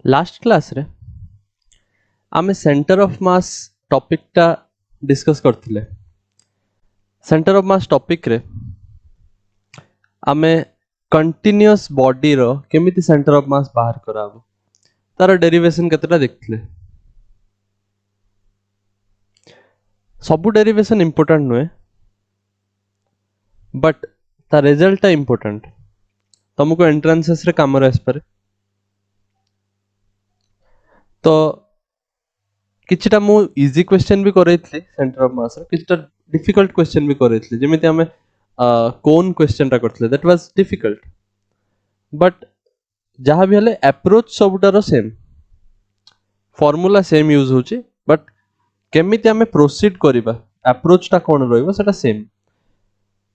Last class रे आमे centre of mass topic टा डिस्कस करथिले। सेंटर ऑफ मास टॉपिक रे आमे कंटिन्यूअस बॉडी रो केमिति सेंटर ऑफ मास बाहर कराबो तार डेरिवेशन केतेटा देखथिले। सबु डेरिवेशन इंपोर्टेंट नुए बट ता रिजल्ट इंपोर्टेंट। तुमको एंट्रांसेस रे काम आस पारे तो किछटा मु इजी क्वेश्चन भी करैथले सेंटर ऑफ मास रे, किछटा डिफिकल्ट क्वेश्चन भी करैथले। जेमिति हमें कोन क्वेश्चन टा करथले दैट वाज डिफिकल्ट बट जहाँ भी हले अप्रोच सबुटार सेम, फॉर्मूला सेम यूज होची बट केमिति हमें प्रोसीड करिबा अप्रोच टा कोन रहइबो सेटा सेम।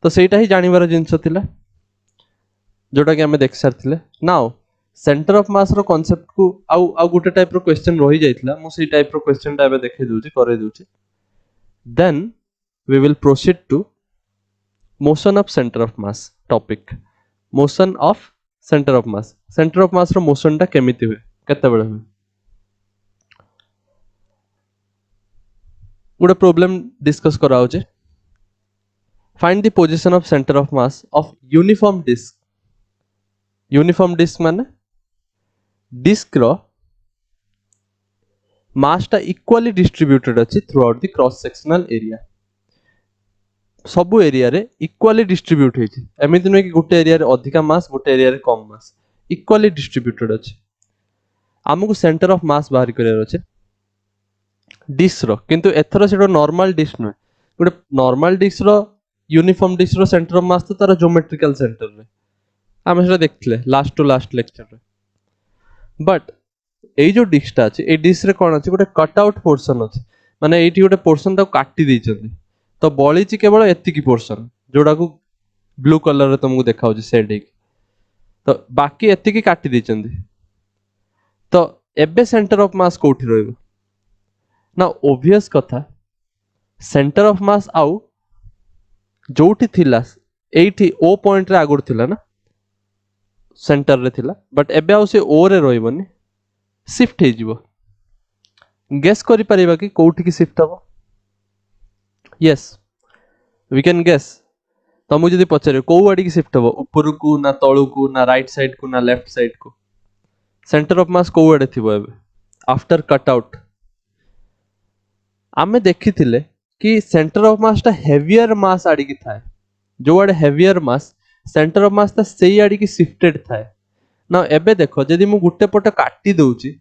तो सेटा ही जानिबार जिंस थिला जोटा कि हमें देख सारथिले। नाउ सेंटर ऑफ मास रो कांसेप्ट को आउ गुटे टाइप रो क्वेश्चन रही जाइतला, मु सी टाइप रो क्वेश्चन टा एबे देखै दोची करे दोची। Then we will proceed to motion of centre of mass topic. Motion of centre of mass, centre of mass रो मोशन टा केमिति हुए केते बेले हुए। गुटे प्रॉब्लम डिस्कस करा होचे। Find the position of centre of mass of uniform disc. Uniform disc माने डिस्क रो मास टा इक्वली डिस्ट्रीब्यूटेड अछि throughout the cross sectional area. सबु एरिया रे इक्वली डिस्ट्रीब्यूट होइछि, एमिति नै कि गुटे एरिया रे अधिका मास गुटे एरिया रे कम मास, इक्वली डिस्ट्रीब्यूटेड अछि। हमकु सेंटर ऑफ मास बाहर करियर अछि डिस्क रो, किंतु एथरो सेडो नॉर्मल डिस्क नै। गुटे नॉर्मल डिस्क रो यूनिफॉर्म डिस्क रो सेंटर ऑफ मास तो तार ज्योमेट्रिकल सेंटर रे हम सेटा देखथिले लास्ट टू लास्ट लेक्चर रे। बट एई जो डिस्क टा अछि ए डिस्क रे कोन अछि गुटे कट आउट पोर्शन अछि, माने एठी गुटे पोर्शन ता काटी दैछन्ती तो बळीची केवल एतिकी पोर्शन जोडा को ब्लू कलर रे तुमको देखा होछि शेड हे। तो बाकी एतिकी काटी दैछन्ती तो एबे सेंटर ऑफ मास कोठी रहइबो ना। ऑब्वियस कथा सेंटर ऑफ मास आउ जोठी थिला एठी ओ पॉइंट रे आगुर थिला ना, सेंटर रे थिला बट एबे आउ से ओ रे रहइबोनी, शिफ्ट हे जिवो। गेस करि परिबा कि कोठी की शिफ्ट हबो। Yes we can guess. तुमको जदि पचारे को आड़ी की शिफ्ट हबो, ऊपर को ना तळु को ना राइट साइड को ना लेफ्ट साइड को, सेंटर ऑफ मास को आड़े थिबो एबे आफ्टर कट आउट। आमे देखिथिले कि सेंटर ऑफ मास ता हेवियर मास आड़ी की थाए, जो आड़े हेवियर मास सेंटर ऑफ मास ता सेई आड़ी की शिफ्टेड थाए ना। एबे देखो जदि मु गुटे पट काटी दउची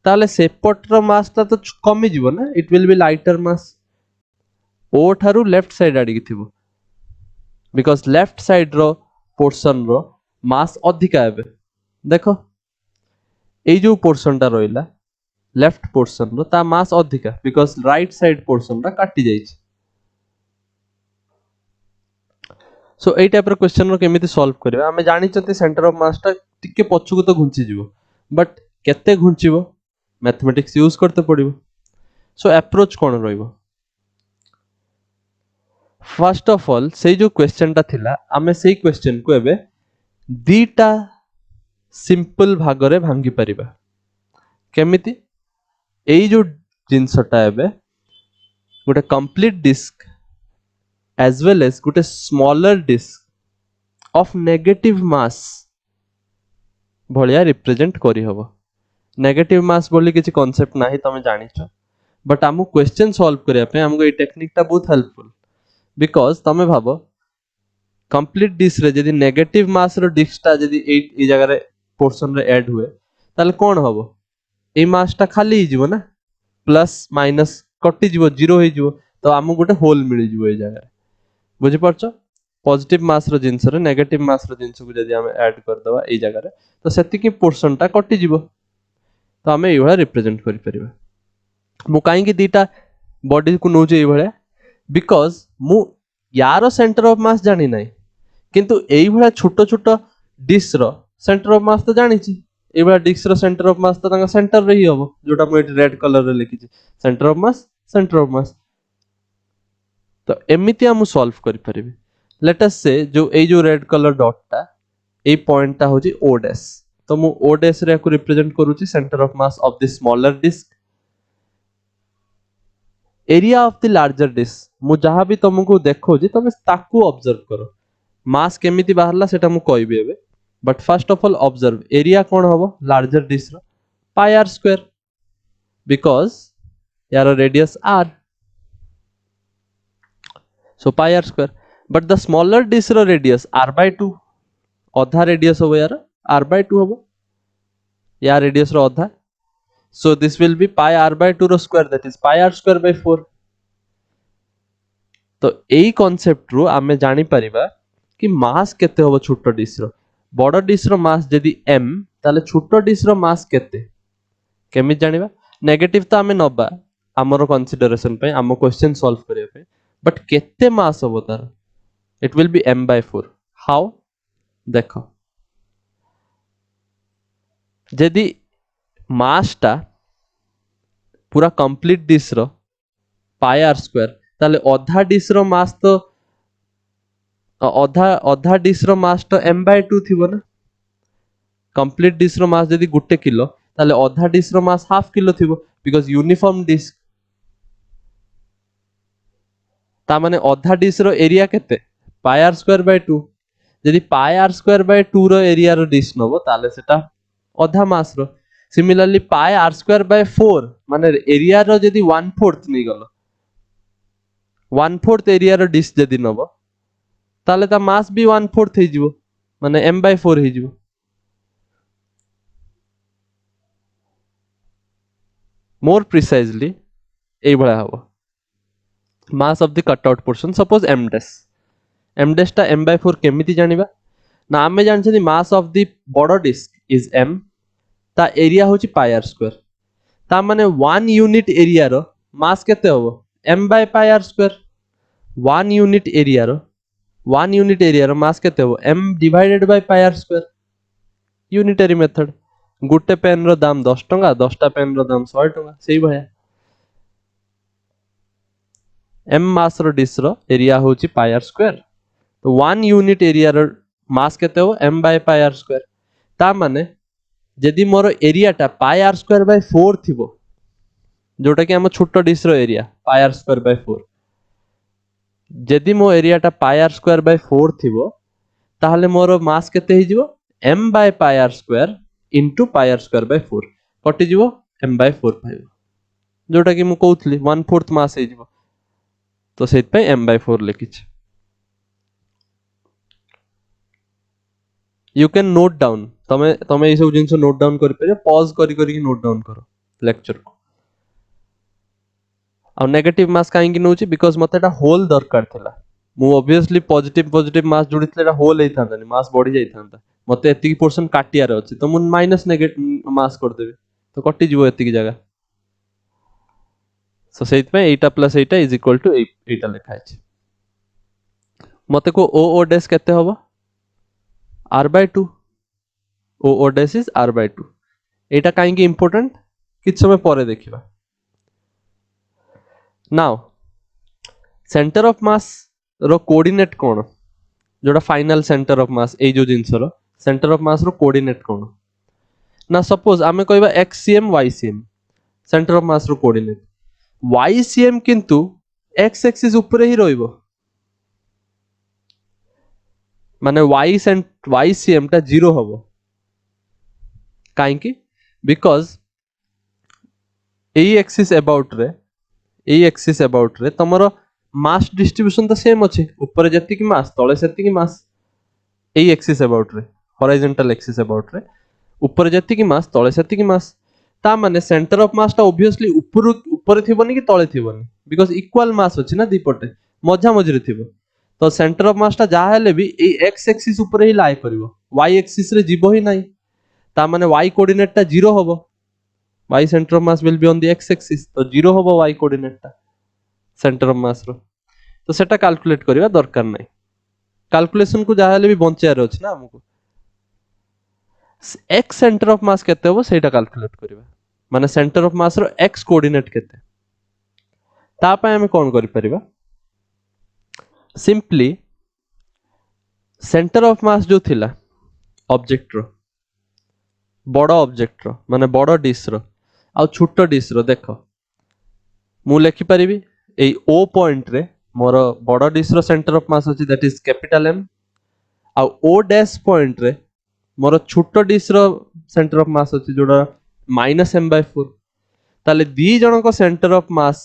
ताले से पटर मास ता तो कमी जीवो ना, it will be lighter mass. ओ ठारू लेफ्ट साइड आड़ी की थिबो बिकॉज लेफ्ट साइड रो पोर्शन रो मास अधिका एबे। देखो एई जो पोर्शन टा रोइला लेफ्ट पोर्शन रो ता मास अधिका बिकॉज राइट साइड पोर्शन टा काटी जाइछि। सो एई टाइप रो क्वेश्चन रो केमिति सॉल्व करबा। हमें जानि चंती सेंटर ऑफ मास टा टिके पछुको तो घुंची जीवो बट केते घुंचीबो मैथमेटिक्स यूज करते पड़िबो। सो अप्रोच कोन रहइबो। फर्स्ट ऑफ ऑल से जो क्वेश्चन टा थिला हमें सेई क्वेश्चन को एबे दीटा सिंपल भाग रे भांगी परिबा। केमिति एई जो जिंसटा एबे गुटे complete disc as well as गुटे smaller disc of negative mass भलिया रिप्रेजेंट करी हबो। नेगेटिव मास बोली किछि कांसेप्ट नाही तमे जानिछो बट हमु क्वेश्चन सॉल्व करिया पे हमको ए टेक्निक टा बहुत हेल्पफुल बिकॉज तमे भाबो कंप्लीट डिस्क रे जदी नेगेटिव मास रो डिस्क टा जदी ए जगह रे पोर्शन रे ऐड हुए ताले कोन हबो ए मास टा खाली ही जीवो ना, प्लस माइनस कटि जीवो जीरो हे जीवो तो हमको गोटे होल मिली जीवो ए जगह रे। बुझि परछो पॉजिटिव मास रो जिंस रे नेगेटिव मास रो जिंस को जदी हम ऐड कर दवा ए जगह रे तो सेति की पोर्शन टा कटि जीवो तो हमें एभला रिप्रेजेंट करि परिबा। मु काई कि दीटा बॉडी को नोचे ए भले बिकॉज मु यारो सेंटर ऑफ मास जानि नाही किंतु एई भला छोटो छोटो डिस्क रो सेंटर ऑफ मास तो जानि छी। एई भला डिस्क रो सेंटर ऑफ मास तो तांगा सेंटर रे ही हबो जोटा मु एटी रेड कलर रे लिखि छी centre of mass centre of mass. तो एमिति हम सॉल्व करि परिबे। लेट अस से जो एई जो रेड कलर डॉट टा ए पॉइंट टा होची ओ डैश तो मु ओ डैश रे को रिप्रेजेंट करूची centre of mass of the smaller disc. Area of the larger disc मु जहां भी तुमको देखो जी तुम ताकू ऑब्जर्व करो मास केमिति बाहरला सेटा मु कहबी एबे but first of all observe area कोन हबो लार्जर डिस्क रो पाई आर स्क्वायर बिकॉज यार radius R so pi are square but the smaller disc रो रेडियस आर बाय 2 अधा रेडियस हो यार आर बाय 2 हो यार रेडियस रो अधा so this will be pi r by 2 रो square that is pi r square by 4 तो एई concept रो आमे जानि परिबा कि मास केते होबो छोटो डिश रो बड़ डिश रो मास जदी m ताले छोटो डिश रो मास केते केमि जानिबा नेगेटिव तो आमे नबा हमरो कंसीडरेशन पे हम क्वेश्चन सॉल्व करिया पे बट केते मास होबो तार it will be m by 4 हाउ देखो जदी मास टा पूरा कंप्लीट डिश रो पाई आर स्क्वायर ताले अधा डिश रो मास तो अधा डिश रो मास तो m by 2 थिबो ना कंप्लीट डिश रो मास जदी गुटे किलो ताले अधा डिश रो मास हाफ किलो थिबो बिकॉज़ यूनिफॉर्म डिश ता माने अधा डिश रो एरिया केते पाई आर स्क्वायर बाय 2 जदी पाई आर स्क्वायर बाय 2 रो एरिया रो डिश नबो ताले सेटा अधा मास रो similarly pi are square by 4 माने एरिया रो जदी 1/4 नै गलो 1/4 एरिया रो डिश जदी नबो ताले ता मास भी 1/4 हे जिवो माने m by 4 हे जिवो मोर प्रिसाइजली एई भला हबो mass of the cut out portion suppose m dash ता m by 4 केमिति जानिबा ना आमे जानछनी मास ऑफ द बॉडो डिस्क इज m ता एरिया होची पाई आर स्क्वायर ता माने 1 यूनिट एरिया रो मास केते होबो m by pi are square 1 unit area रो मास केते होबो m divided by pi are square unitary method गुटे पेन रो दाम 10 टंका 10 टा पेन रो दाम 100 टंका सेही भया m मास रो डिश रो एरिया होची पाई आर स्क्वायर तो 1 यूनिट एरिया रो मास केते हो m by pi are square ता माने जदी मोर एरिया टा पाई आर स्क्वायर बाय 4 थिबो जोटा कि हम छोटो डिश रो area pi are square by 4 जदी मो एरिया टा पाई आर स्क्वायर बाय 4 थिबो ताहले मोर मास केते हे जिवो m by pi are square into pi are square by 4 कटि जिवो m by 4 पाइबो जोटा कि मु कहउथली 1/4 मास हे जिवो तो सेत पे m by 4 लिखिछ यू कैन नोट डाउन तमे तमे ए सब जिंस नोट डाउन करि परियो पॉज करि करि नोट डाउन करो लेक्चर को आ नेगेटिव मास काहे कि नउची बिकॉज़ मते एटा होल दरकार थिला मु ऑब्वियसली पॉजिटिव मास जोड़ितले एटा होल हे थांता मास बढ़ी जाई थांता मते एति की पोर्शन काटियार अछि तो मु माइनस नेगेटिव मास कर देबे तो कटि जिवो एति की जगह सो सेत पे एटा plus iota is equal to एटा लिखा अछि मते को ओ डैश केते होबो r by 2 o dash is r by 2 एटा काहे कि इंपोर्टेंट किछ समय परे देखिबा नाउ सेंटर ऑफ मास रो कोऑर्डिनेट कोन जोटा फाइनल सेंटर ऑफ मास ए जो जिंस रो सेंटर ऑफ मास रो कोऑर्डिनेट कोन ना सपोज आमे कहबा xcm ycm centre of mass रो कोऑर्डिनेट ycm किंतु x एक्सिस ऊपर ही रहइबो माने ycm टा 0 हबो काहे कि बिकॉज़ ए एक्सिस अबाउट रे तमरो मास डिस्ट्रीब्यूशन तो सेम अछि ऊपर जति की मास तळे सेति की मास ए एक्सिस अबाउट रे हॉरिजॉन्टल एक्सिस अबाउट रे ऊपर जति की मास तळे सेति की मास ता माने सेंटर ऑफ मास ता ऑब्वियसली ऊपर थिबोनी कि तळे थिबोनी बिकॉज़ इक्वल मास अछि ना दीपटे मझा मझरे थिबो तो सेंटर ऑफ मास ता जा हेले भी ए एक्स एक्सिस ऊपर ही लाई करिवो y एक्सिस रे जीवो ही नाही ता माने y कोऑर्डिनेट ता 0 होबो y centre of mass will be on the x axis तो 0 होबो y कोऑर्डिनेट ता सेंटर ऑफ मास रो तो सेटा कैलकुलेट करिवा दरकार नै कैलकुलेशन को जा हेले भी बंचार अछि ना हमको x सेंटर ऑफ मास केते होबो सेटा कैलकुलेट करिवा माने सेंटर ऑफ मास रो x कोऑर्डिनेट केते ता पय हम कोन करि परिबा सिंपली सेंटर ऑफ मास जो थिला ऑब्जेक्ट रो बड़ ऑब्जेक्ट रो माने बड़ डिश रो आ छोट डिश रो देख मु लिखि परिबी ए ओ पॉइंट रे मोर बड़ डिश रो सेंटर ऑफ मास अछि दैट इज कैपिटल एम आ ओ डैश पॉइंट रे मोर छोट डिश रो सेंटर ऑफ मास अछि जोडा -m/4 ताले दी जणको सेंटर ऑफ मास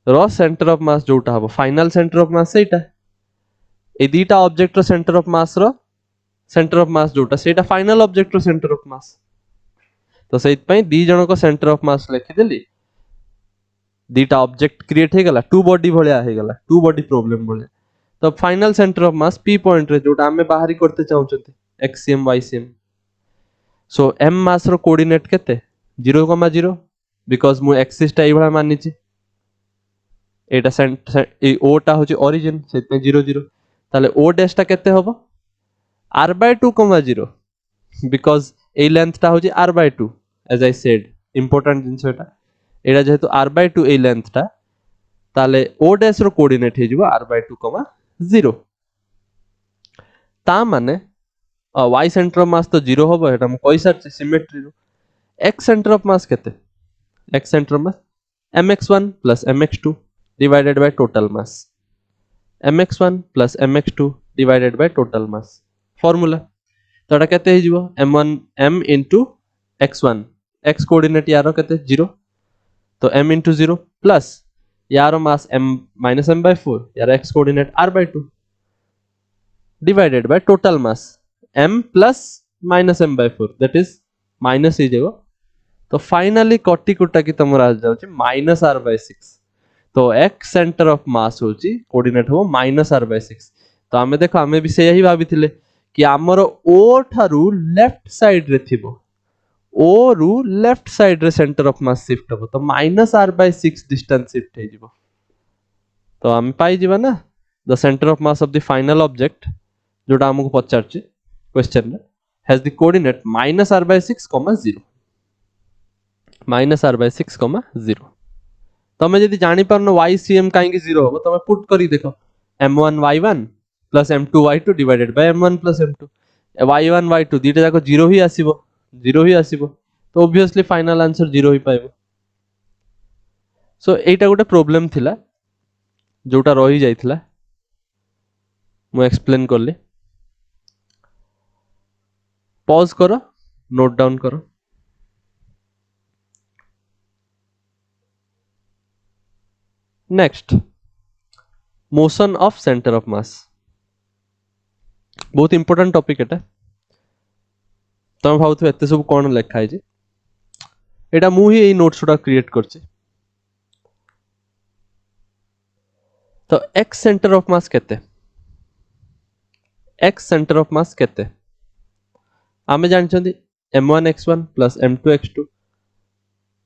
रो सेंटर ऑफ मास जोटा हबो फाइनल सेंटर ऑफ मास सेटा ए दीटा ऑब्जेक्ट रो सेंटर ऑफ मास जोटा सेटा फाइनल ऑब्जेक्ट रो सेंटर ऑफ मास तो सेइत पई दी जणको सेंटर ऑफ मास लिखि देली दीटा ऑब्जेक्ट क्रिएट हे गला टू बॉडी भलिया हे गला टू बॉडी प्रॉब्लम भलिया तो final centre of mass p point रे जोटा हमें बाहरी करते चाहउछथि xcm ycm सो m मास रो कोऑर्डिनेट केते 0,0 बिकॉज़ मु एक्सिस टा एभला मानिछि एटा ए ओ टा होची ओरिजिन सेत पे 0 0 ताले ओ डैश टा केते होबो r/2,0 बिकॉज़ ए लेंथ टा होची r/2 as I said important जिंस एटा जेहेतु r/2 ए लेंथ टा ताले ओ डैश रो कोऑर्डिनेट हे जिवो r/2,0 ता माने y सेंटर ऑफ मास तो 0 होबो एटा हम कहि सारछि सिमेट्री रो x सेंटर ऑफ मास केते x centre of mass mx1 plus mx2 divided by total mass mx1 plus mx2 divided by total mass formula तो एटा केते हे जिवो m1 m into x1 x coordinate यारो केते 0 तो m into 0 plus यारो मास m minus m/4 यारो x coordinate r/2 divided by total mass m plus minus m/4 that is minus हे जेगो तो finally कटी कुटा की तमरा आ जाउची -r/6 तो x सेंटर ऑफ मास होची कोऑर्डिनेट हो -r/6 तो हमें देखो हमें भी से ही भाबिथिले कि हमरो o थारु लेफ्ट साइड रे थिबो o रु लेफ्ट साइड रे सेंटर ऑफ मास शिफ्ट हो तो -r/6 डिस्टेंस शिफ्ट हे जिवो तो हम पाई जिबा ना the centre of mass of the final object जोटा हमको पचारची क्वेश्चन में has the coordinate -r/6, 0 -r/6, 0 तमे जदि जानि परनो ycm काहे कि 0 हो तमे पुट करी देखो m1 y1 plus m2 y2 divided by m1 plus m2 y1 y2 दीटा जाको 0 ही आसीबो तो ऑब्वियसली फाइनल आंसर 0 ही पाइबो सो एटा गोटे प्रॉब्लम थिला जोटा रही जाइथिला मु एक्सप्लेन करली पॉज करो नोट डाउन करो next motion of centre of मास बहुत इंपोर्टेंट टॉपिक एटा तुम भावथु एते सब कोन लेखा है जे एटा मु ही ए नोट्स उडा क्रिएट करछि तो x सेंटर ऑफ मास केते x सेंटर ऑफ मास केते आमे जानछंती m1 x1 plus m2 x2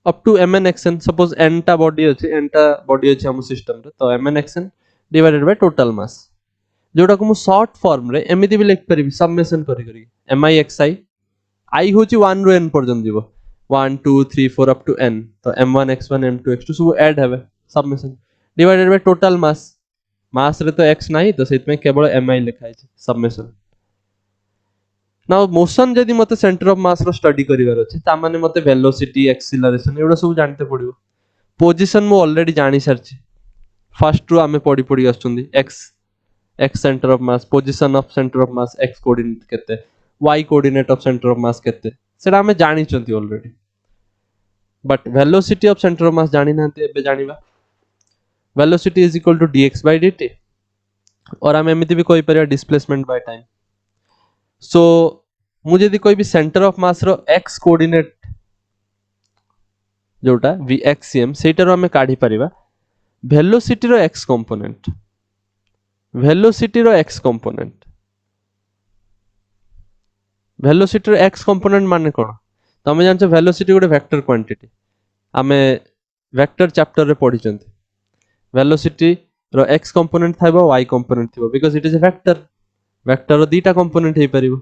up to mn xn suppose n टा बॉडी अछि हम सिस्टम रे तो mn xn divided by total mass जोटा को मु शॉर्ट फॉर्म रे एमिति भी लिख परिबी समेशन करी mi xi i होची 1 रो n पर्यंत जीवो 1 2 3 4 up to n तो m1 x1 m2 x2 सब ऐड हेबे summation divided by total mass रे तो x नाही तो सेत में केवल mi लिखा है समेशन नाउ मोशन जदि मते सेंटर ऑफ मास रो स्टडी करिवार अछि ता माने मते वेलोसिटी एक्सीलरेशन एडा सब जानते पड़िबो पोजीशन मु ऑलरेडी जानि सारछि फर्स्ट रो हमें पड़ी आछुंदी x centre of mass position of centre of mass x coordinate केते y coordinate of centre of mass केते सेटा हमें जानि चंती already but velocity of centre of mass जानि नाते एबे जानिबा velocity is equal to dx/dt और हम एमिति भी कोइ परिया डिस्प्लेसमेंट बाय टाइम सो मुझे यदि कोई भी सेंटर ऑफ मास रो x कोऑर्डिनेट जोटा vxcm सेटर हमें काढी परिबा वेलोसिटी रो x कंपोनेंट वेलोसिटी रो x कंपोनेंट माने कोन तमे जानछो वेलोसिटी गोटे वेक्टर क्वांटिटी हमें वेक्टर चैप्टर रे पढी चंती वेलोसिटी रो x कंपोनेंट थाइबो y कंपोनेंट थिबो because it is a vector रो दीटा कंपोनेंट हे परिबो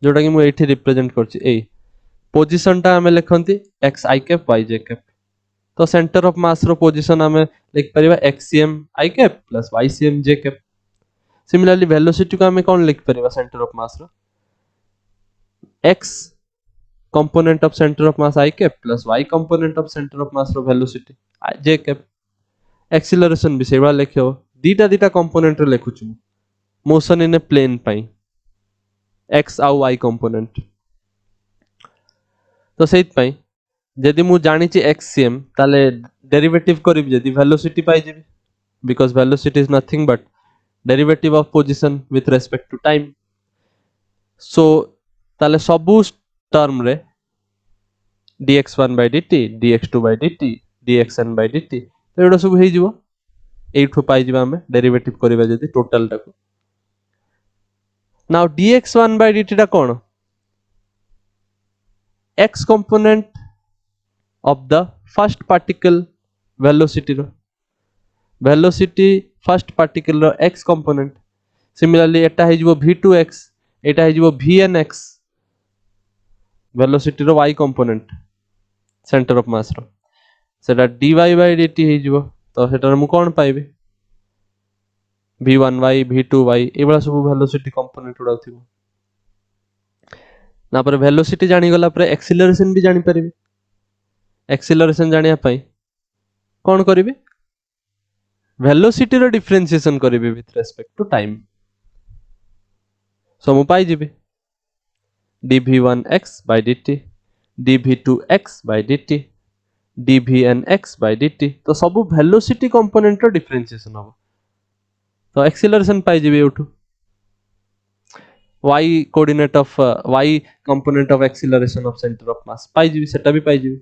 जोटा कि मु एठी रिप्रेजेंट करछि ए पोजीशन टा हमें लिखंती x i cap y j cap तो सेंटर ऑफ मास रो पोजीशन हमें लिख परिबा xcm i cap plus ycm j cap similarly velocity को हमें कोन लिख परिबा सेंटर ऑफ मास रो x component of center of mass I cap plus y component of center of mass रो velocity j cap acceleration भी सेवा लेखे हो दीटा दीटा component रे लेखुछु motion in a plane pi x ଆଉ y component तो सेइत पाई जदि मु जानी छि xcm ताले डेरिवेटिव करिब जदि velocity pi JB because velocity is nothing but derivative of position with respect to time so ताले सबु टर्म रे dx1 by dt dx2 by dt dxn by dt तो एडो सब हे जिवो एठो पाई जिबा हमें डेरिवेटिव करिबा जदि टोटल टाको नाउ dx1 by dt टा कोन x component of the first particle velocity row velocity first particle row x component similarly एटा हे जिवो v2x एटा हे जिवो vnx velocity row y component center of mass रो सेटा dy by dt हे जिवो तो सेटार मु कोन पाइबे v1y v2y एबला सब velocity component उडा थिबो ना पर velocity जानी गला पर acceleration भी जानी परिबे acceleration जानिया पई कोन करिवे velocity रो differentiation करिवे with respect to time so मु पाई जिबे dv1x by dt dv2x by dt dvnx by dt तो सब velocity component रो differentiation हो तो acceleration पाई जिबे उठू y coordinate of y component of acceleration of center of mass पाई जिबे सेटा भी पाई जिबे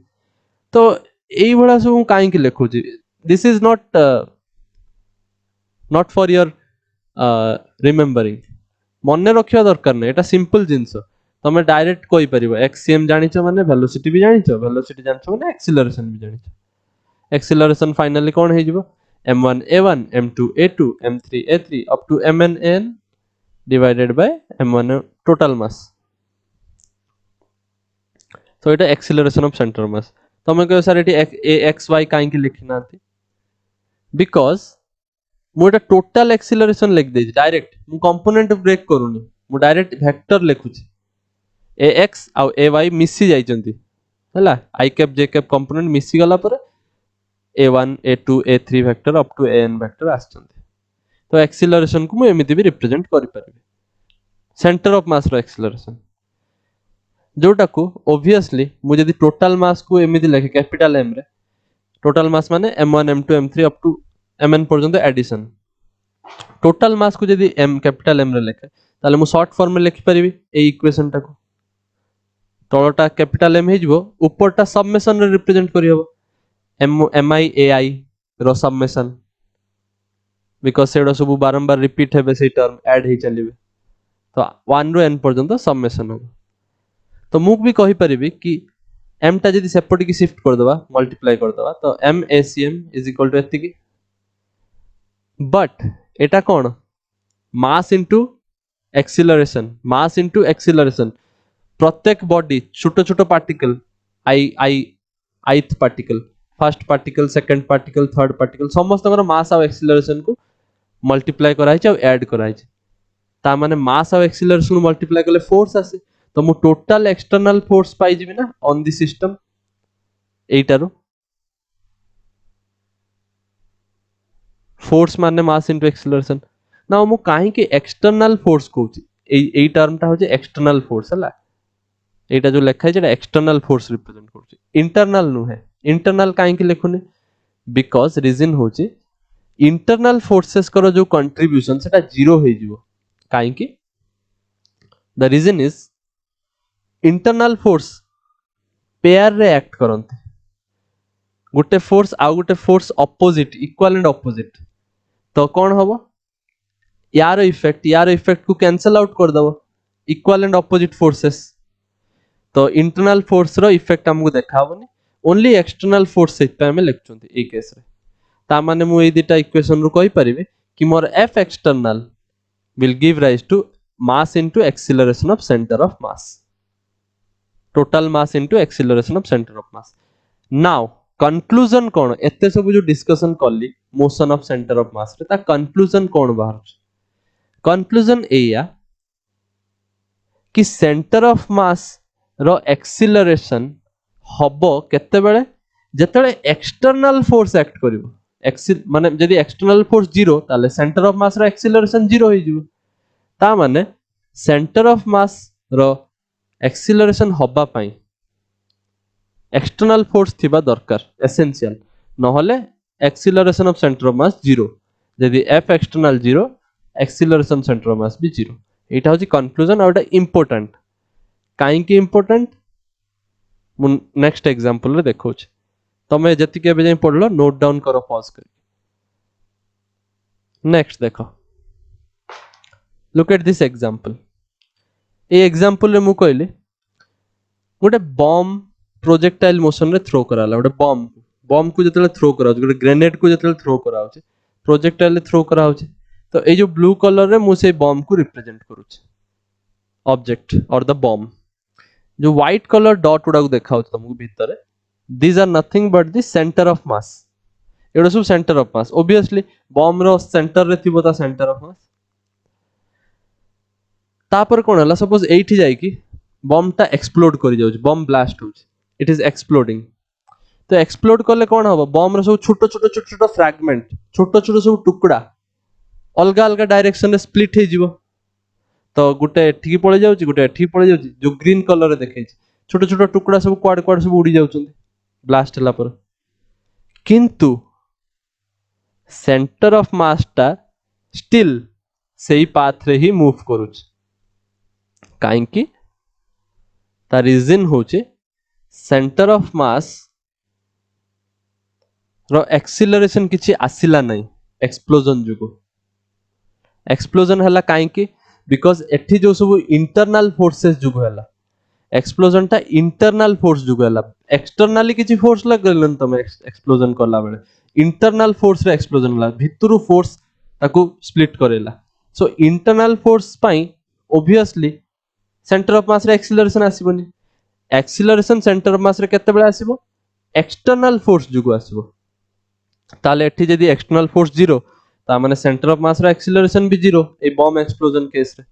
तो एई भला सब काई के लिखु छी this is not for your remembering मने रखिया दरकार नै एटा सिंपल जिंस तमे डायरेक्ट कोइ परिबो xcm जानिछ माने velocity भी जानिछ velocity जानिछ माने acceleration भी जानिछ acceleration फाइनली कोन हे जिवो m1 a1 m2 a2 m3 a3 up to mn n divided by m1 total mass so এটা acceleration of center of mass तमे कहो सर एटी x y काई के लिखना थी because मु एटा टोटल acceleration लिख दे डायरेक्ट मु कंपोनेंट ब्रेक करूनी मु डायरेक्ट वेक्टर लिखुची ax आ ay मिसी जाई चंती हला i cap j cap component मिसी गला पर a1 a2 a3 vector up to an vector आस चंती तो acceleration को मु एमिति भी रिप्रेजेंट करि परबे सेंटर ऑफ मास रो acceleration जोटा को obviously मु जदी टोटल मास को एमिति लिखे कैपिटल m रे टोटल मास माने m1 m2 m3 up to mn पर्यंत एडिशन टोटल मास को जदी m कैपिटल m रे लिखे ताले मु शॉर्ट फॉर्म में लिखि परिबी ए इक्वेशन टाको तळटा कैपिटल m हे जिवो ऊपरटा सबमेशन रे रिप्रेजेंट करि हबो mi ai रो सबमेशन बिकॉज़ सेडो सब बारंबार रिपीट हेबे से टर्म ऐड हे चलिबे तो 1 रो n पर्यंत सबमेशन हो तो मु भी कहि परिबी कि m टा जदी सेपटी की शिफ्ट कर दबा मल्टीप्लाई कर दबा तो m acm = एति की but Etah cone mass into acceleration प्रत्येक बॉडी छोटो छोटो particle ith particle first particle second particle third particle समस्त मास आ एक्सीलरेशन को मल्टीप्लाई कराई छ ऐड कराई छ ता माने मास आ एक्सीलरेशन को मल्टीप्लाई करले फोर्स आसे तो मु टोटल एक्सटर्नल फोर्स पाई जिबी ना ऑन द सिस्टम एटारो फोर्स माने मास इनटू एक्सीलरेशन ना मु काहे के एक्सटर्नल फोर्स कहूची एई टर्म ता होचे एक्सटर्नल फोर्स हला एटा जो लिखा है जेटा एक्सटर्नल फोर्स रिप्रेजेंट करची इंटरनल नु है इंटरनल काहे के लिखुनी बिकॉज़ रीजन होचे इंटरनल फोर्सेस करो जो कंट्रीब्यूशन सेटा जीरो हे जिवो काहे के the reason is internal force pair रे एक्ट करंते गुटे फोर्स आ गुटे force opposite equal and opposite तो कौन हबो यार इफेक्ट को कैंसल आउट कर दबो इक्वल एंड ऑपोजिट फोर्सेस तो इंटरनल फोर्स रो इफेक्ट हमको देखाबोनी ओनली एक्सटर्नल फोर्स सेट पे हम लिखचोंती ए केस रे ता माने मु ए दिटा इक्वेशन रो कहि परिबे कि मोर f external will give rise to mass into acceleration of center of mass total mass into acceleration of center of mass now conclusion कोन एते सब जो डिस्कशन करली motion of centre of mass रे ता कंक्लूजन कोन बाहर कंक्लूजन एया कि सेंटर ऑफ मास रो एक्सीलरेशन हबो केते बेले जेतेले एक्सटर्नल फोर्स एक्ट करिवो माने जदि एक्सटर्नल फोर्स 0 ताले सेंटर ऑफ मास रो एक्सीलरेशन 0 होई जिवो ता माने सेंटर ऑफ मास रो एक्सीलरेशन हबा पई एक्सटर्नल फोर्स थिबा दरकार एसेंशियल नहले acceleration of centre of mass 0 जदि F external 0 acceleration centre of मास भी 0 एटा होची कंक्लूजन और एटा इंपोर्टेंट काई की इंपोर्टेंट मु नेक्स्ट एग्जांपल रे देखौ छी तमे जति के बजे पढलो नोट डाउन करो पॉज कर नेक्स्ट देखो look at this example A example रे मु कहली गोटे बम प्रोजेक्टाइल मोशन रे थ्रो कराला गोटे बम को जतले थ्रो करा गोटे ग्रेनेड को जतले थ्रो करा होचे प्रोजेक्टाइल रे थ्रो करा होचे तो ए जो ब्लू कलर रे मु से बम को रिप्रेजेंट करूची ऑब्जेक्ट और द बम जो व्हाइट कलर डॉट उडा को देखा होचे तुमको भीतर these are nothing but the center of mass एडा सब सेंटर ऑफ मास ऑब्वियसली बम रो सेंटर रे थिबो ता सेंटर ऑफ मास तापर कोन हला सपोज एठी जाई कि बम ता एक्सप्लोड करि जाउछ बम ब्लास्ट होछ इट इज एक्सप्लोडिंग तो एक्सप्लोड करले कोन हबो बम रो सब छोटो छोटो फ्रैगमेंट छोटो छोटो सब टुकड़ा अलगा अलगा डायरेक्शन रे स्प्लिट हे जिवो तो गुटे एठी पळे जाउछ गुटे एठी पळे जाउछ जो ग्रीन कलर रे देखै छी छोटो छोटो टुकड़ा सब क्वाड क्वाड सब उड़ी जाउछन ब्लास्ट हला पर किंतु सेंटर ऑफ मास टा स्टिल सेही पाथ रे ही मूव करूछ काहे कि ता रीजन होचे सेंटर ऑफ मास रो एक्सीलरेशन किछि आसिला नै एक्सप्लोजन जुगो एक्सप्लोजन हला काहे कि बिकॉज़ एठी जो सब इंटरनल फोर्सेस जुगो हला एक्सप्लोजन टा इंटरनल फोर्स जुगो हला एक्सटर्नली किछि फोर्स लगलन तमे एक्सप्लोजन करला बेले इंटरनल फोर्स रे एक्सप्लोजन हला भितरु फोर्स ताको स्प्लिट करेला सो इंटरनल फोर्स पई ऑब्वियसली सेंटर ऑफ मास रे एक्सीलरेशन आसीबोनी एक्सीलरेशन सेंटर ऑफ मास रे केते बेले आसीबो एक्सटर्नल फोर्स जुगो आसीबो ताले एठी जदी एक्सटर्नल फोर्स 0 ता माने सेंटर ऑफ मास रे एक्सीलरेशन भी 0 ए बम एक्सप्लोजन केस रे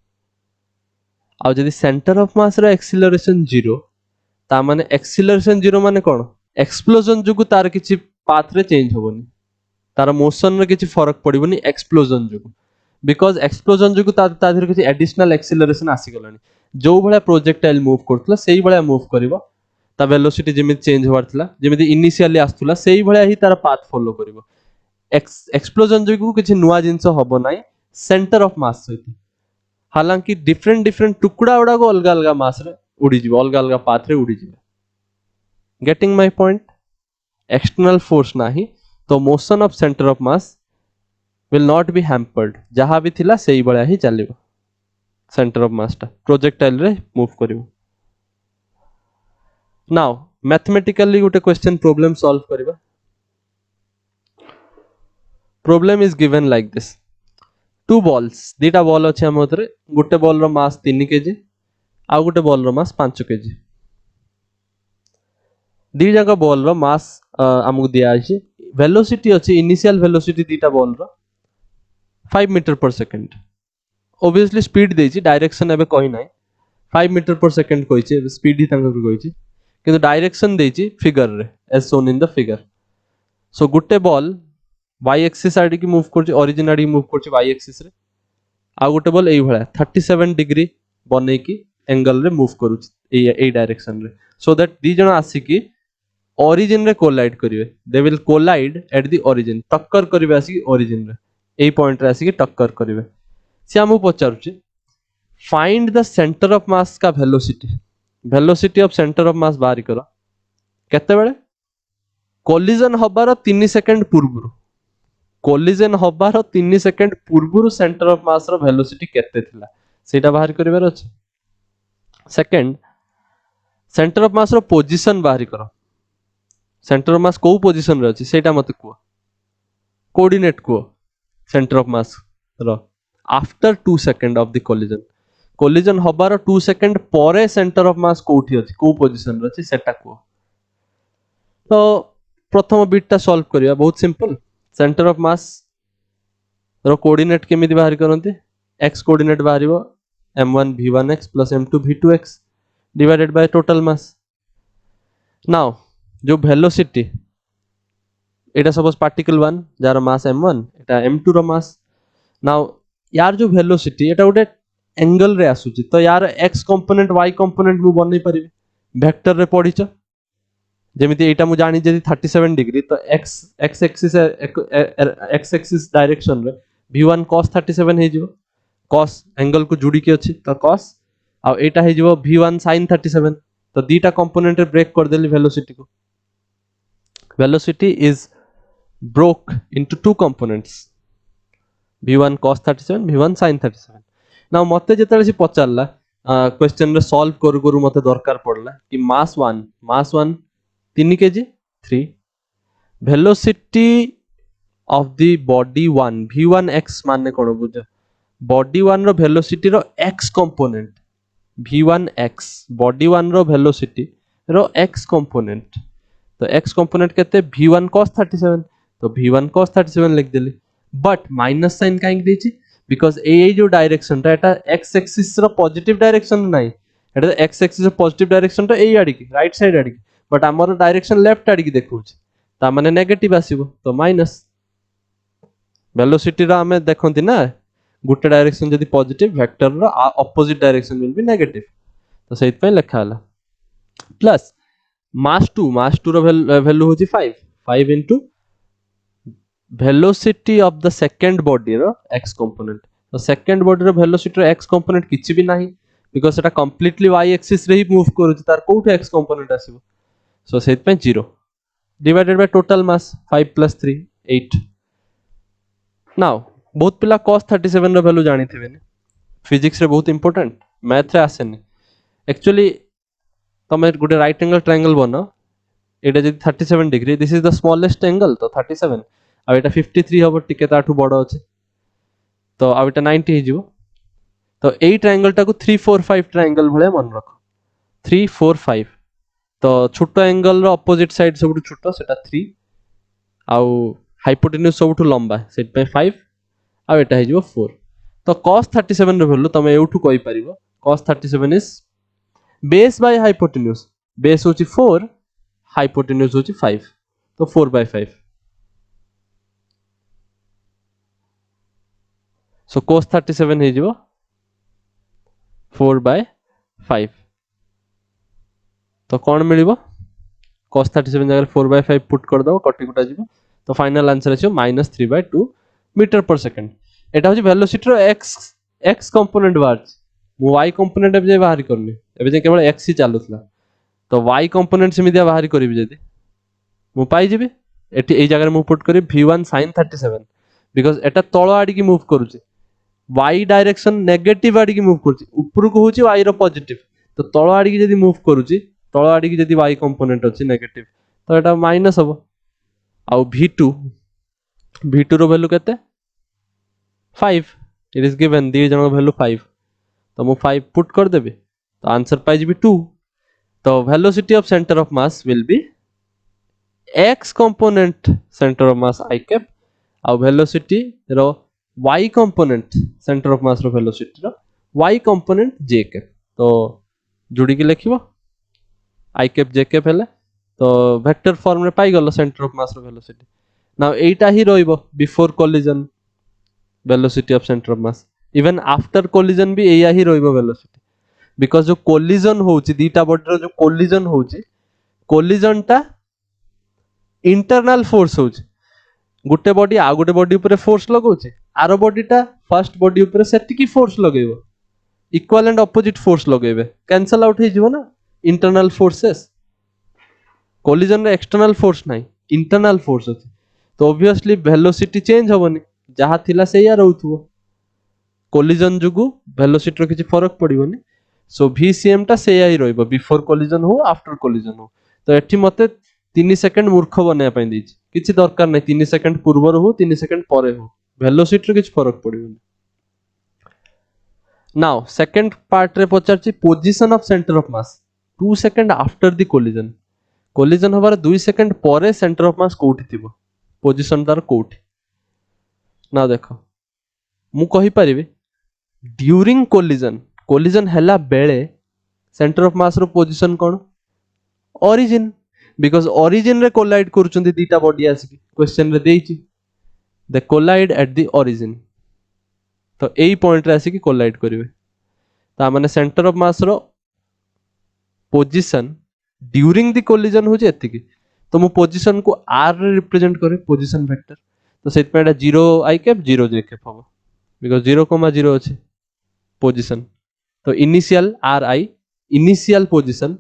आ जदी सेंटर ऑफ मास रे एक्सीलरेशन 0 ता माने एक्सीलरेशन 0 माने कोन एक्सप्लोजन जुगु तार किछि पाथ रे चेंज होबोनी तार मोशन रे किछि फरक पड़िबोनी एक्सप्लोजन जुगु बिकॉज़ एक्सप्लोजन जुगु ता धीरे किछि एडिशनल एक्सीलरेशन आसी गलानी जो भले प्रोजेक्टाइल मूव करथला सेही भले मूव करिवो ता वेलोसिटी जेमिति चेंज होवार थला जेमिति इनिशियली आस्तुला सेही भले ही तार पाथ फॉलो करिवो एक्सप्लोजन जुगु किछि नुवा जिंस होबो नाही सेंटर ऑफ मास सहित हालांकि डिफरेंट डिफरेंट टुकड़ा उडा को अलग अलग मास रे उडी जिवो अलग अलग पाथ रे उडी जिवो getting my point external force नाही तो motion of centre of mass will not be hampered जहां भी थिला सेही बळा ही चलिबो सेंटर ऑफ मास टा प्रोजेक्टाइल रे मूव करिवो नाउ मैथमेटिकली गुटे क्वेश्चन प्रॉब्लम सॉल्व करिबा problem is given like this two balls दीटा बॉल अछि हम उतरे गुटे बॉल रो मास 3 केजी आ गुटे बॉल रो मास 5 केजी दी जगह बॉल रो मास हमकु दिया अछि वेलोसिटी अछि इनिशियल वेलोसिटी दीटा बॉल रो 5 मीटर पर सेकंड ऑब्वियसली स्पीड देछि डायरेक्शन एबे कहि नै 5 मीटर पर सेकंड कहि छै स्पीड ही तंग कहि छै किंतु डायरेक्शन देछि फिगर रे as shown in the figure so गुटे बॉल y एक्सिस आडी की मूव कर छै ओरिजिन आडी मूव कर छै y एक्सिस रे आ गुटे बॉल एई भला 37 डिग्री बनै की एंगल रे मूव करू छै एई डायरेक्शन रे सो दैट दी जण आसी की ओरिजिन रे कोलाइड करिवे they will collide at the origin टक्कर करिवे आसी ओरिजिन रे ए पॉइंट रे आसी की टक्कर करिवे से हमु पचारु छी find the centre of mass का velocity of centre of mass बाहर करो केते बेले कोलिजन हबार 3 सेकंड पूर्वरु कोलिजन हबार 3 सेकंड पूर्वरु सेंटर ऑफ मास रो वेलोसिटी केते थिला सेटा बाहर करिवार अछि सेकंड सेंटर ऑफ मास रो पोजीशन बाहर करो सेंटर ऑफ मास को पोजीशन रे अछि सेटा मते को कोऑर्डिनेट को सेंटर ऑफ मास रो after 2 second of the collision हबार 2 सेकंड परे सेंटर ऑफ मास कोठी अछि को पोजीशन रे अछि सेटा को तो प्रथम बिटटा सॉल्व करिया बहुत सिंपल सेंटर ऑफ मास रो कोऑर्डिनेट केमिति बाहर करनते x कोऑर्डिनेट बाहरिबो m1 v1x plus m2 v2x divided by total mass. now जो velocity एटा सपोज पार्टिकल 1 जार मास m1 एटा m2 रो मास. now यार जो velocity एटा गोटे एंगल रे आसुची तो यार x कंपोनेंट y कंपोनेंट मु बनै परिबे वेक्टर रे पढिछ जेमिति एटा मु जानि जदि 37 डिग्री तो x एक्सिस डायरेक्शन रे v1 cos 37 हे जिवो cos एंगल को जुडी के अछि तो cos आ एटा हे जिवो v1 sin 37 तो दीटा कंपोनेंट रे ब्रेक कर देली वेलोसिटी को. Velocity is broke into two components v1 cos 37 v1 sin 37. now मते जेतले सी पचारला क्वेश्चन रे सॉल्व करू करू मते दरकार पड़ला कि मास 1 3 kg 3 velocity of the body 1 v1x माने कोन बुझ body 1 रो velocity रो x component v1x body 1 रो velocity रो x component तो x component केते v1 cos 37 तो v1 cos 37 लिख देली बट माइनस साइन काहे देछि बिकॉज़ ए जो डायरेक्शन ता एटा x एक्सिस रो पॉजिटिव डायरेक्शन नाही एटा x एक्सिस रो पॉजिटिव डायरेक्शन तो ए आडी की राइट साइड आडी बट हमर डायरेक्शन लेफ्ट आडी की देखौछ ता माने नेगेटिव आसीबो तो माइनस वेलोसिटी रो हमें देखंती ना गुटे डायरेक्शन जदी पॉजिटिव वेक्टर रो opposite direction will be negative तो सेइत पय लिखा हला प्लस मास 2 रो वैल्यू होची 5 into velocity of the second body row x component तो second body रो velocity रो x component किछि भी नाही because Etah completely y axis रे ही मूव करूची तार कोठे x component आसीबो सो सेत पे 0 divided by total mass 5 plus 3 8. now बहुत पिला cos 37 रो वैल्यू जानि थिबे ने फिजिक्स रे बहुत इंपोर्टेंट मैथ रे आसेनी एक्चुअली तमे गुटे राइट एंगल ट्रायंगल बनो एटा जदी 37 degree this is the smallest angle तो 37 आ एटा 53 हबो टिके ताठू बडो अछि तो आ एटा 90 हे जिवो तो एई ट्रायंगल टाको 3 4 5 ट्रायंगल भले मन रखो 3 4 5 तो छोटो एंगल रो ऑपोजिट साइड सबटू छोटो सेटा 3 आउ हाइपोटेन्यूज सबटू लंबा सेट पे 5 आ एटा हे जिवो 4 तो cos 37 रो वैल्यू तमे एउठू कहि परिबो cos 37 is base by hypotenuse base होची 4 हाइपोटेन्यूज होची 5 तो 4/5 so cos 37 हे जिवो 4/5 तो कोन मिलिबो cos 37 जगह 4/5 पुट कर दो कटि कुटा जिवो तो फाइनल आंसर अछि -3/2 मीटर पर सेकंड एटा होची वेलोसिटी रो x कंपोनेंट बार्स मु y कंपोनेंट अब जे बाहर करनी एबे जे केवल x ही चालुतला तो y कंपोनेंट सेमिदिया बाहर करिबि जदी मु पाई जिबि एठी एई जगह मु पुट करी v1 sin 37 बिकॉज़ एटा तळ आडी की मूव करूची y डायरेक्शन नेगेटिव आडी की मूव करूची ऊपर को होची y रो पॉजिटिव तो तळ आडी की जदी मूव करूची तळ आडी की जदी y कंपोनेंट अछि नेगेटिव तो एटा माइनस हबो आ v2 रो वैल्यू केते 5 इट इज गिवन दी जनो वैल्यू 5 तो मु 5 पुट कर देबे तो आंसर पाई जिबि 2 तो velocity of centre of mass will be x component center of mass I cap आ वेलोसिटी रो y component center of mass रो वेलोसिटी रो y component j cap तो जोड़ी के लिखिबो I cap j cap हेले तो वेक्टर फॉर्म रे पाई गलो सेंटर ऑफ मास रो वेलोसिटी नाउ एटा ही रोइबो before collision velocity of centre of mass even after collision भी एया ही रोइबो वेलोसिटी बिकॉज़ जो कोलिजन होउची दीटा बॉडी रो जो कोलिजन होउची कोलिजन टा इंटरनल फोर्स होउची गुटे बॉडी आ गुटे बॉडी ऊपर फोर्स लगाउची आरो बॉडीटा फर्स्ट बॉडी ऊपर सेति की फोर्स लगेबो इक्वल एंड ऑपोजिट फोर्स लगेबे कैंसल आउट हे जिवो ना इंटरनल फोर्सेस कोलिजन रे एक्सटर्नल फोर्स नाही इंटरनल फोर्स अछि तो ऑब्वियसली वेलोसिटी चेंज होबनी जहा थिला सेया रहउथबो कोलिजन जुगु वेलोसिटी रो किछि फरक पडिबोनी सो vcm टा सेया ही रहइबो बिफोर कोलिजन हो आफ्टर कोलिजन हो तो एठी मते 3 सेकंड मूर्ख बने पई दिछि किछि दरकार नै 3 सेकंड पूर्वर हो 3 सेकंड परे हो वेलोसिटी रो किछि फरक पडिबोनी. नाउ सेकंड पार्ट रे पचारछि position of centre of mass 2 second after the collision हबार 2 सेकंड परे सेंटर ऑफ मास कोठी थिबो पोजीशन तार कोठी ना देखो मु कहि परिबे ड्यूरिंग कोलिजन कोलिजन हैला बेले सेंटर ऑफ मास रो पोजीशन कोन ओरिजिन बिकॉज ओरिजिन रे कोलाइड करूचंदी दीटा बॉडी आसी क्वेश्चन रे देइची the collide at the origin तो एई पॉइंट रे आसी कि कोलाइड करिवे ता माने सेंटर ऑफ मास रो पोजीशन ड्यूरिंग द कोलिजन हो जे एतिकी तो मु पोजीशन को r रे रिप्रेजेंट करे पोजीशन वेक्टर तो सेट पे 0 i कैप 0 j कैप हो बिकॉज 0,0 अछि पोजीशन तो initial ri initial position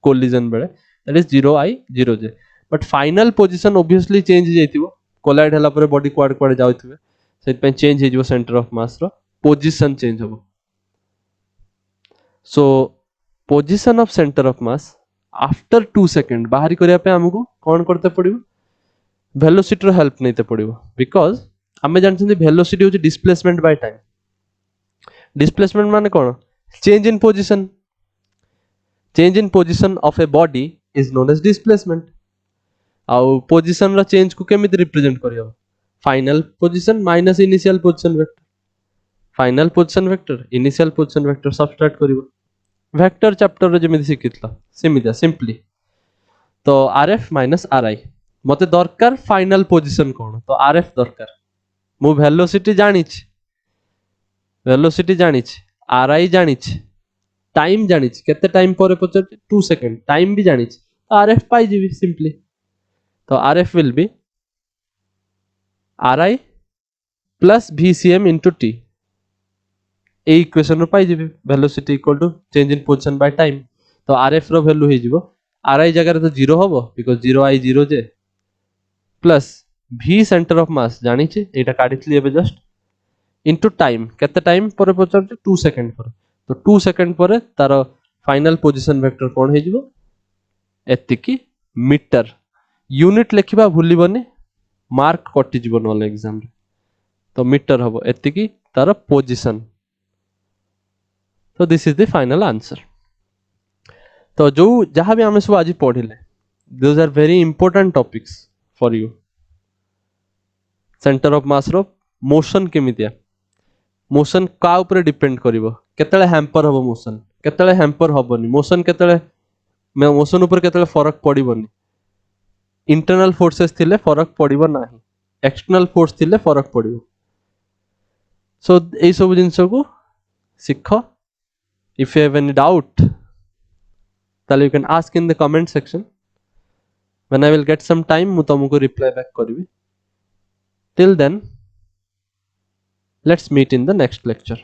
collision बेले that is 0 i 0 j but final position obviously change हो जाइतिबो कोलाइड हला पर बॉडी क्वाड क्वाड जाउथिबे सेट पे चेंज हे जो सेंटर ऑफ मास रो पोजीशन चेंज हो so position of centre of mass after 2 second बाहरी करिया पे हमको कोन करते पड़िबो वेलोसिटी रो हेल्प नैते पड़िबो बिकॉज हमें जानछन वेलोसिटी होची डिस्प्लेसमेंट बाय टाइम डिस्प्लेसमेंट माने कोन change in position of a body is known as displacement आउ पोजीशन रो चेंज को केमिति रिप्रेजेंट करियो final position minus initial position vector final position vector initial position vector subtract करिवो vector chapter रे जेमिति सिखितला सेमिदिया सिंपली तो rf माइनस ri मते दरकार फाइनल पोजीशन कोन तो rf दरकार मु वेलोसिटी जानिछ ri जानिछ टाइम जानिछ केते टाइम पर पचर 2 सेकंड टाइम भी जानिछ rf पाई जीवी सिंपली तो rf will be ri plus vcm into t ए इक्वेशन रो पाई जीवी velocity equal to change in position by time तो rf रो वैल्यू हे जीवो ri जगह रे तो 0 होबो because 0 i 0 j plus v centre of mass जानि छे एटा काढितली एबे जस्ट इनटू टाइम केते टाइम पर पचर 2 सेकंड पर तो 2 सेकंड पर तार फाइनल पोजीशन वेक्टर कोन हे जीवो एतिकी मीटर यूनिट लिखिबा भूलिबनी मार्क कटि जीवो नॉल एग्जाम रे तो मीटर होबो एतिकी तार पोजीशन तो this is the final answer तो जो जहां भी हमें सब आज पढ़िले those are very important topics for you centre of mass रो मोशन केमितिया मोशन का ऊपर डिपेंड करिवो केतले हैम्पर होबो मोशन केतले हैम्पर होबोनी मोशन केतले मोशन ऊपर केतले फरक पड़िबोनी इंटरनल फोर्सेस थिले फरक पड़िबो नाही एक्सटर्नल फोर्स थिले फरक पड़िबो सो ए सब जिंस को सिखो if you have any doubt then you can ask in the comment section when I will get some time mu tuमको reply back karibi till then let's meet in the next lecture